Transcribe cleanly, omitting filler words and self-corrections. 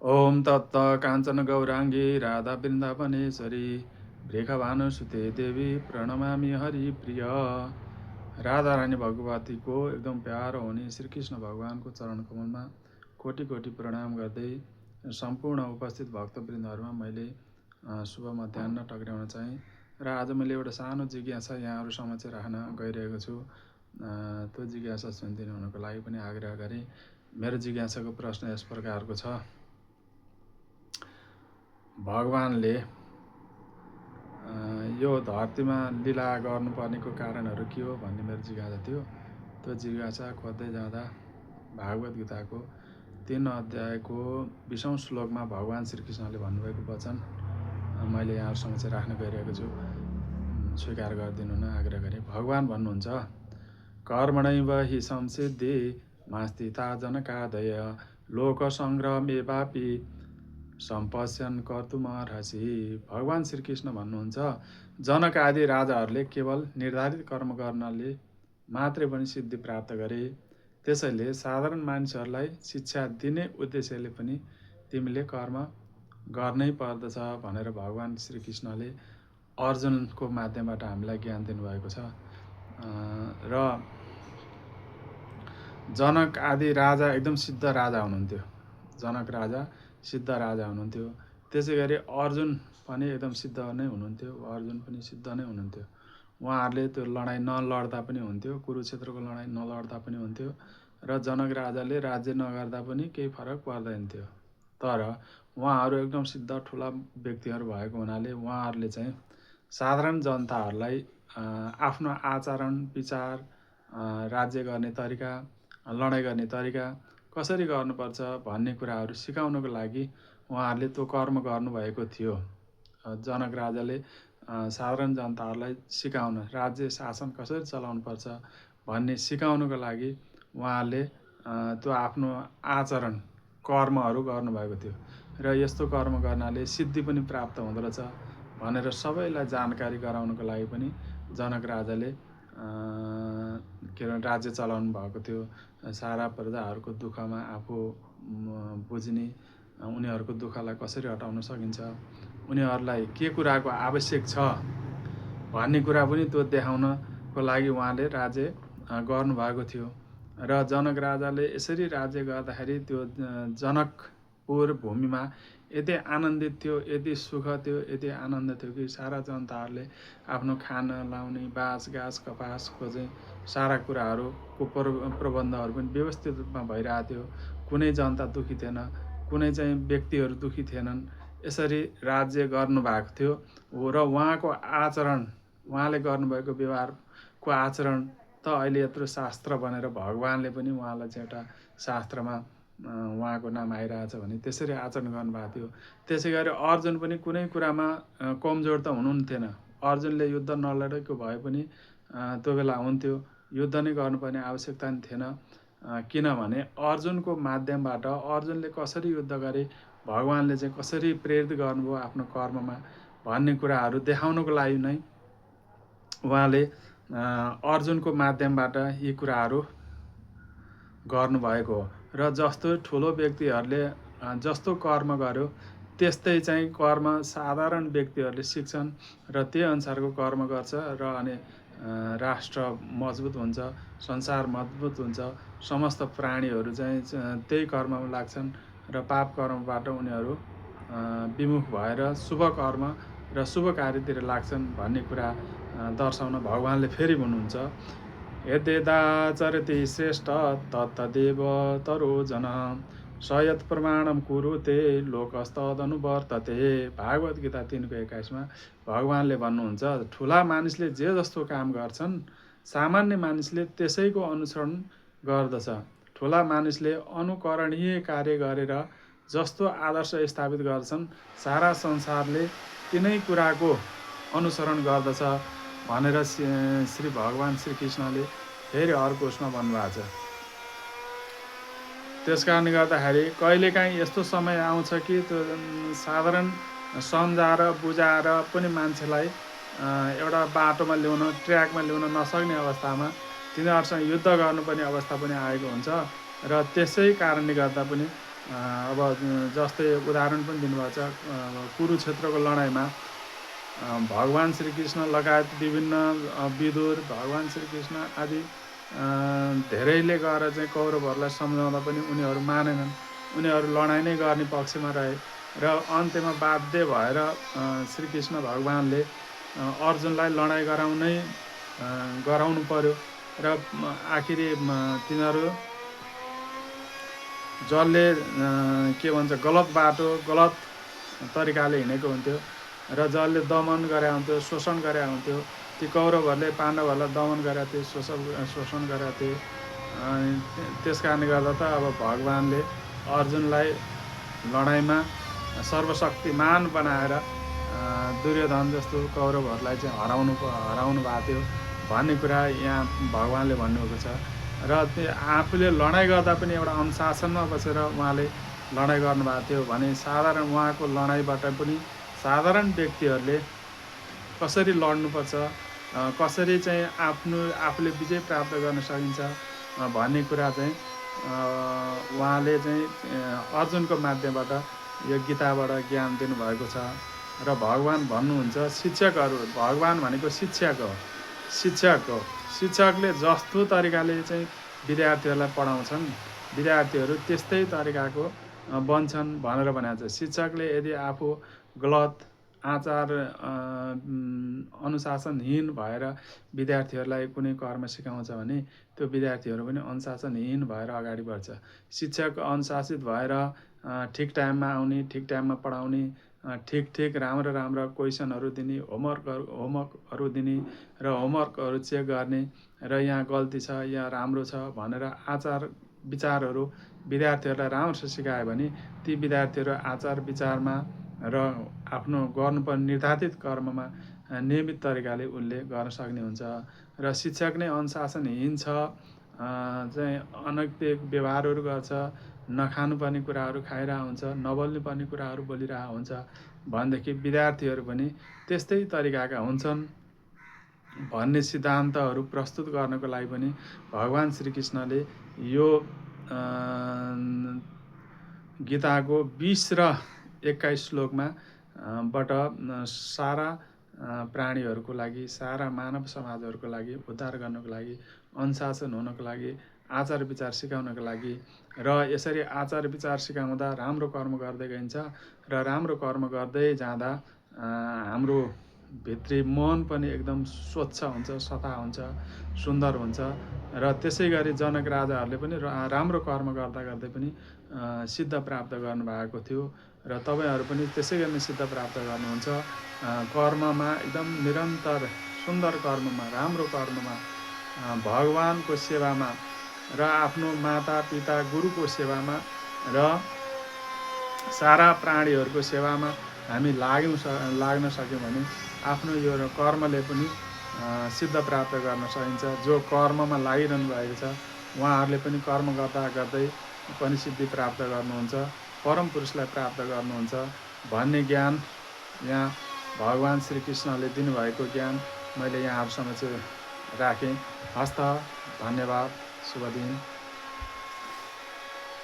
ओम तत्त काञ्चन गौराङ्गी राधा वृन्दावनेश्वरी वृषभानुसुते देवी प्रणमामि हरिप्रिय। राधा रानी भगवतीको एकदम प्यारो हुने श्रीकृष्ण भगवानको चरण कमलमा कोटि कोटि प्रणाम गर्दै सम्पूर्ण उपस्थित भक्तवृन्दहरूमा मैले शुभ मध्याह्न टक्र्याउन चाहेँ र आज मैले एउटा सानो जिज्ञासा यहाँहरू समक्ष राख्न गइरहेको छु। त्यो जिज्ञासा सुनिदिनु हुनको लागि पनि आग्रह गरेँ। मेरो जिज्ञासाको प्रश्न यस प्रकारको छ। भगवानले यो धरतीमा लीला गर्नुपर्नेको कारणहरू के हो भन्ने मेरो जिज्ञासा थियो। त्यो जिज्ञासा खोज्दै जाँदा भागवत गीताको 3 अध्यायको 20औं श्लोकमा भगवान श्रीकृष्णले भन्नुभएको वचन मैले यहाँ समक्ष राख्न गइरहेको छु। स्वीकार गरिदिनु न आग्रह गरेँ। भगवान भन्नुहुन्छ, कर्मणैव हि संसिद्धि मास्तिता जनकादय लोकसङ्ग्रहमेवापि सम्पश्यन् कर्तुमर्हसि। भगवान श्रीकृष्ण भन्नुहुन्छ, जनक आदि राजाहरूले केवल निर्धारित कर्म गर्नाले मात्रै पनि सिद्धि प्राप्त गरे। त्यसैले साधारण मानिसहरूलाई शिक्षा दिने उद्देश्यले पनि तिमीले कर्म गर्नै पर्दछ भनेर भगवान श्रीकृष्णले अर्जुनको माध्यमबाट हामीलाई ज्ञान दिनुभएको छ। र जनक आदि राजा एकदम सिद्ध राजा हुनुहुन्थ्यो। जनक राजा सिद्ध राजा हुनुहुन्थ्यो। त्यसै गरी अर्जुन पनि एकदम सिद्ध नै हुनुहुन्थ्यो। अर्जुन पनि सिद्ध नै हुनुहुन्थ्यो। उहाँहरूले त्यो लडाइँ नलड्दा पनि हुन्थ्यो, कुरुक्षेत्रको लडाइँ नलड्दा पनि हुन्थ्यो र जनक राजाले राज्य नगर्दा पनि केही फरक पर्दैन थियो। तर उहाँहरू एकदम सिद्ध ठुला व्यक्तिहरू भएको हुनाले उहाँहरूले चाहिँ साधारण जनताहरूलाई आफ्नो आचरण विचार, राज्य गर्ने तरिका, लडाइँ गर्ने तरिका कसरी गर्नुपर्छ भन्ने कुराहरू सिकाउनको लागि उहाँहरूले त्यो कर्म गर्नुभएको थियो। जनक राजाले साधारण जनताहरूलाई सिकाउन, राज्य शासन कसरी चलाउनुपर्छ भन्ने सिकाउनको लागि उहाँहरूले त्यो आफ्नो आचरण कर्महरू गर्नुभएको थियो। र यस्तो कर्म गर्नाले सिद्धि पनि प्राप्त हुँदो रहेछ भनेर सबैलाई जानकारी गराउनको लागि पनि जनक राजाले राज्य चलाउनु भएको थियो। सारा प्रजाहरूको दुःखमा आफू बुझ्ने, उनीहरूको दुःखलाई कसरी हटाउन सकिन्छ, उनीहरूलाई के कुराको आवश्यक छ भन्ने कुरा पनि त्यो देखाउनको लागि उहाँले राज्य गर्नुभएको थियो। र जनक राजाले यसरी राज्य गर्दाखेरि त्यो जनकपुर भूमिमा यति आनन्दित थियो, यति सुख थियो, यति आनन्द थियो कि सारा जनताहरूले आफ्नो खान लाउने बाँसगाँस कपासको चाहिँ सारा कुराहरूको प्रबन्धहरू पनि व्यवस्थित रूपमा भइरहेको थियो। कुनै जनता दुखी थिएन, कुनै चाहिँ व्यक्तिहरू दुखी थिएनन्। यसरी राज्य गर्नुभएको थियो। र उहाँको आचरण, उहाँले गर्नुभएको व्यवहारको आचरण त अहिले यत्रो शास्त्र बनेर भगवानले पनि उहाँलाई चाहिँ एउटा शास्त्रमा उहाँको नाम आइरहेछ भने त्यसरी आचरण गर्नुभएको थियो। त्यसै गरी अर्जुन पनि कुनै कुरामा कमजोर त हुनुहुन्थेन। अर्जुनले युद्ध नलडेको भए पनि त्यो बेला हुन्थ्यो, युद्ध नै गर्नुपर्ने आवश्यकता नि थिएन। किनभने अर्जुनको माध्यमबाट अर्जुनले कसरी युद्ध गरे, भगवानले चाहिँ कसरी प्रेरित गर्नुभयो आफ्नो कर्ममा भन्ने कुराहरू देखाउनको लागि नै उहाँले अर्जुनको माध्यमबाट यी कुराहरू गर्नुभएको हो। र जस्तो ठुलो व्यक्तिहरूले जस्तो कर्म गर्यो त्यस्तै चाहिँ कर्म साधारण व्यक्तिहरूले सिक्छन् र त्यही अनुसारको कर्म गर्छ र अनि राष्ट्र मजबुत हुन्छ, संसार मजबुत हुन्छ, समस्त प्राणीहरू चाहिँ त्यही कर्ममा लाग्छन् र पाप कर्मबाट उनीहरू विमुख भएर शुभ कर्म र शुभ कार्यतिर लाग्छन् भन्ने कुरा दर्शाउन भगवानले फेरि भन्नुहुन्छ, यद्यदाचरति श्रेष्ठ तत्तदेव तरो जन सयत् प्रमाणम कुरुते लोकस्तदनुवर्तते। भागवत गीता 3:21 भगवानले भन्नुहुन्छ, ठुला मानिसले जे जस्तो काम गर्छन् सामान्य मानिसले त्यसैको अनुसरण गर्दछ। ठुला मानिसले अनुकरणीय कार्य गरेर जस्तो आदर्श स्थापित गर्छन् सारा संसारले तिनै कुराको अनुसरण गर्दछ भनेर श्री भगवान श्रीकृष्णले फेरि अर्को उसमा भन्नुभएको छ। त्यस कारणले गर्दाखेरि कहिलेकाहीँ यस्तो समय आउँछ कि त्यो साधारण सम्झाएर बुझाएर पनि मान्छेलाई एउटा बाटोमा ल्याउन, ट्र्याकमा ल्याउन नसक्ने अवस्थामा तिनीहरूसँग युद्ध गर्नुपर्ने अवस्था पनि आएको हुन्छ। र त्यसै कारणले गर्दा पनि अब जस्तै उदाहरण पनि दिनुभएको छ कुरुक्षेत्रको लडाइँमा भगवान् श्रीकृष्ण लगायत विभिन्न विदुर भगवान् श्रीकृष्ण आदि धेरैले गएर चाहिँ कौरवहरूलाई सम्झाउँदा पनि उनीहरू मानेनन्। उनीहरू लडाइँ नै गर्ने पक्षमा रहे र अन्त्यमा बाध्य भएर श्रीकृष्ण भगवान्ले अर्जुनलाई लडाइँ गराउनु पर्यो र आखिरी तिनीहरू जसले के भन्छ गलत बाटो गलत तरिकाले हिँडेको हुन्थ्यो र जसले दमन गरे हुन्थ्यो शोषण गरे हुन्थ्यो ती कौरवहरूले पाण्डवहरूलाई दमन गरेका थिए शोषण गरेका थिए। त्यस कारणले गर्दा त अब भगवान्ले अर्जुनलाई लडाइँमा सर्वशक्तिमान बनाएर दुर्योधन जस्तो कौरवहरूलाई चाहिँ हराउनु भएको थियो भन्ने कुरा यहाँ भगवान्ले भन्नुभएको छ। र आफूले लडाइँ गर्दा पनि एउटा अनुशासनमा बसेर उहाँले लडाइँ गर्नुभएको थियो भने साधारण उहाँको लडाइँबाट पनि साधारण व्यक्तिहरूले कसरी लड्नुपर्छ कसरी चाहिँ आफूले विजय प्राप्त गर्न सकिन्छ भन्ने कुरा चाहिँ उहाँले चाहिँ अर्जुनको माध्यमबाट यो गीताबाट ज्ञान दिनुभएको छ। र भगवान् भन्नुहुन्छ शिक्षकहरू भगवान् भनेको शिक्षक हो। शिक्षकले जस्तो तरिकाले चाहिँ विद्यार्थीहरूलाई पढाउँछन् विद्यार्थीहरू त्यस्तै तरिकाको बन्छन् भनेर भनेको छ। शिक्षकले यदि आफू गलत आचार अनुशासनहीन भएर विद्यार्थीहरूलाई कुनै कर्म सिकाउँछ भने त्यो विद्यार्थीहरू पनि अनुशासनहीन भएर अगाडि बढ्छ। शिक्षक अनुशासित भएर ठिक टाइममा आउने ठिक टाइममा पढाउने ठिक राम्रो क्वेसनहरू दिने होमवर्कहरू दिने र होमवर्कहरू चेक गर्ने र यहाँ गल्ती छ यहाँ राम्रो छ भनेर आचार विचारहरू विद्यार्थीहरूलाई राम्रोसँग सिकायो भने ती विद्यार्थीहरू आचार विचारमा र आफ्नो गर्नुपर्ने निर्धारित कर्ममा नियमित तरिकाले उनले गर्न सक्ने हुन्छ। र शिक्षक नै अनुशासनहीन छ चाहिँ अनैतिक व्यवहारहरू गर्छ नखानुपर्ने कुराहरू खाइरहेको हुन्छ नबोल्नुपर्ने कुराहरू बोलिरहेको हुन्छ भनेदेखि विद्यार्थीहरू पनि त्यस्तै तरिकाका हुन्छन् भन्ने सिद्धान्तहरू प्रस्तुत गर्नको लागि पनि भगवान् श्रीकृष्णले यो गीताको 20 र 21 श्लोकमा बाट सारा प्राणीहरूको लागि सारा मानव समाजहरूको लागि उद्धार गर्नको लागि अनुशासन हुनको लागि आचार विचार सिकाउनको लागि र यसरी आचार विचार सिकाउँदा राम्रो कर्म गर्दै गइन्छ र राम्रो कर्म गर्दै जाँदा हाम्रो भित्री मन पनि एकदम स्वच्छ हुन्छ सफा हुन्छ सुन्दर हुन्छ र त्यसै गरी जनक राजाहरूले पनि राम्रो कर्म गर्दै पनि सिद्ध प्राप्त गर्नुभएको थियो र तपाईहरू पनि त्यसै गरी सिद्ध प्राप्त गर्नुहुन्छ। कर्ममा एकदम निरन्तर सुन्दर कर्ममा राम्रो कर्ममा भगवानको सेवामा र आफ्नो माता पिता गुरुको सेवामा र सारा प्राणीहरूको सेवामा हामी लाग्न सक्यौँ भने आफ्नो यो कर्मले पनि सिद्ध प्राप्त गर्न सकिन्छ। जो कर्ममा लागिरहनु भएको छ उहाँहरूले पनि कर्म गर्दै पनि सिद्धि प्राप्त गर्नुहुन्छ परम पुरुषलाई प्राप्त गर्नुहुन्छ भन्ने ज्ञान यहाँ भगवान् श्रीकृष्णले दिनुभएको ज्ञान मैले यहाँहरू समक्ष राखेँ। हस्त धन्यवाद। शुभ दिन।